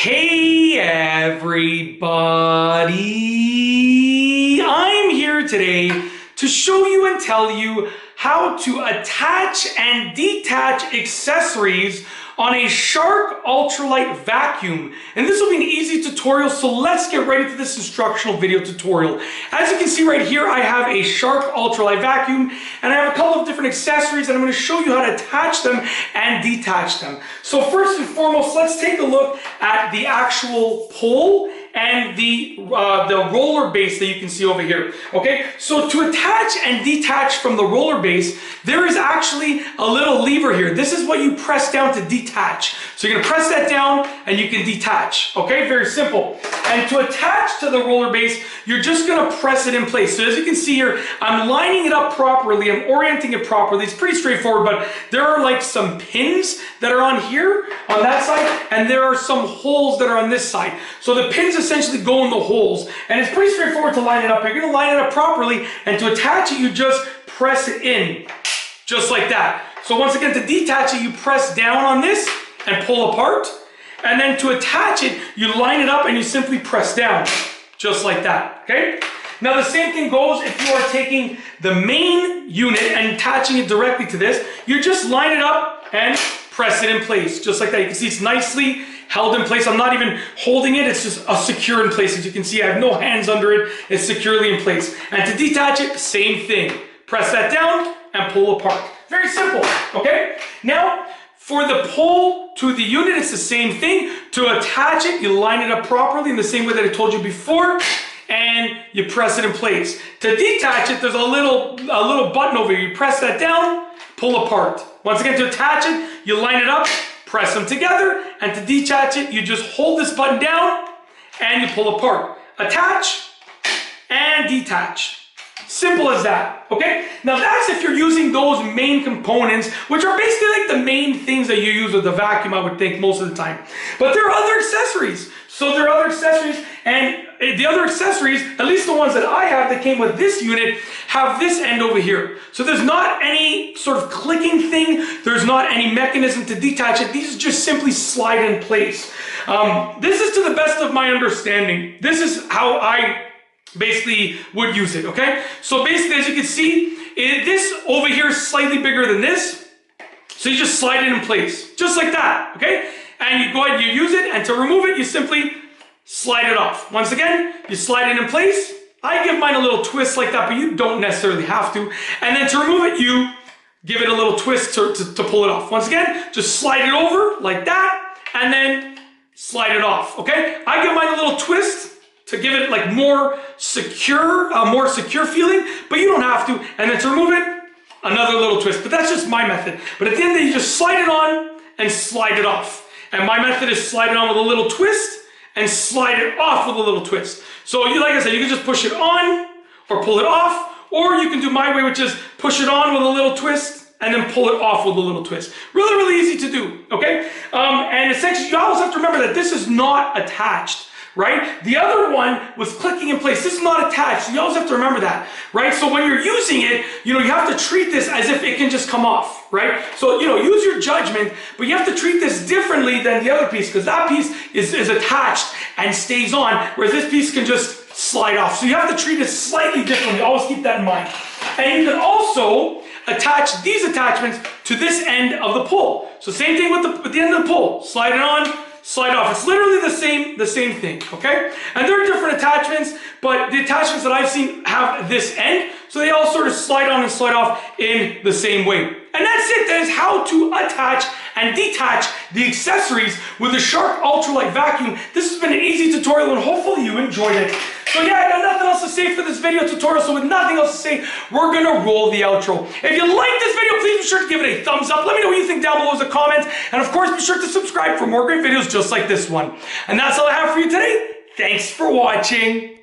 Hey everybody! I'm here today to show you and tell you how to attach and detach accessories on a Shark UltraLight vacuum. And this will be an easy tutorial, so let's get right into this instructional video tutorial. As you can see right here, I have a Shark UltraLight vacuum, and I have a couple of different accessories, and I'm going to show you how to attach them and detach them. So first and foremost, let's take a look at the actual pole and the roller base that you can see over here. Okay, so to attach and detach from the roller base, there is actually a little lever here. This is what you press down to detach. So you're gonna press that down and you can detach. Okay, very simple. And to attach to the roller base, you're just gonna press it in place. So as you can see here, I'm lining it up properly, I'm orienting it properly. It's pretty straightforward, but there are like some pins that are on here, on that side, and there are some holes that are on this side. So the pins essentially go in the holes, and it's pretty straightforward to line it up. You're gonna line it up properly, and to attach it, you just press it in, just like that. So once again, to detach it, you press down on this and pull apart, and then to attach it, you line it up and you simply press down, just like that, okay? Now the same thing goes if you are taking the main unit and attaching it directly to this. You just line it up and press it in place, just like that. You can see it's nicely held in place. I'm not even holding it, it's just secure in place. As you can see, I have no hands under it, it's securely in place. And to detach it, same thing. Press that down and pull apart. Very simple, okay? Now, for the pole to the unit, it's the same thing. To attach it, you line it up properly in the same way that I told you before, and you press it in place. To detach it, there's a little button over here. You press that down, pull apart. Once again, to attach it, you line it up, press them together, and to detach it, you just hold this button down and you pull apart. Attach and detach. Simple as that, okay? Now that's if you're using those main components, which are basically like the main things that you use with the vacuum, I would think, most of the time. But there are other accessories. So there are other accessories, and the other accessories, at least the ones that I have that came with this unit, have this end over here. So there's not any sort of clicking thing, there's not any mechanism to detach it. These just simply slide in place. This is to the best of my understanding. This is how I basically would use it, okay? So basically, as you can see, this over here is slightly bigger than this. So you just slide it in place, just like that, okay? And you go ahead, you use it, and to remove it, you simply slide it off. Once again, you slide it in place. I give mine a little twist like that, but you don't necessarily have to. And then to remove it, you give it a little twist to pull it off. Once again, just slide it over like that, and then slide it off, okay? I give mine a little twist to give it like more secure feeling, but you don't have to. And then to remove it, another little twist. But that's just my method. But at the end of the day, you just slide it on and slide it off. And my method is slide it on with a little twist and slide it off with a little twist. So like I said, you can just push it on or pull it off, or you can do my way, which is push it on with a little twist and then pull it off with a little twist. Really, really easy to do, okay? And essentially, you always have to remember that this is not attached, right? The other one was clicking in place. This is not attached. You always have to remember that, right? So when you're using it, you have to treat this as if it can just come off, right? So, use your judgment, but you have to treat this differently than the other piece, because that piece is attached and stays on, whereas this piece can just slide off. So you have to treat it slightly differently. Always keep that in mind. And you can also attach these attachments to this end of the pole. So same thing with the end of the pole. Slide it on, slide off. It's literally the same thing, okay? And there are different attachments, but the attachments that I've seen have this end, so they all sort of slide on and slide off in the same way. And that's it. That is how to attach and detach the accessories with the Shark UltraLight vacuum. This has been an easy tutorial, and hopefully you enjoyed it. So yeah, I got nothing else to say for this video tutorial, so with nothing else to say, we're gonna roll the outro. If you like this video, please be sure to give it a thumbs up. Let me know what you think down below in the comments, and of course, be sure to subscribe for more great videos just like this one. And that's all I have for you today. Thanks for watching.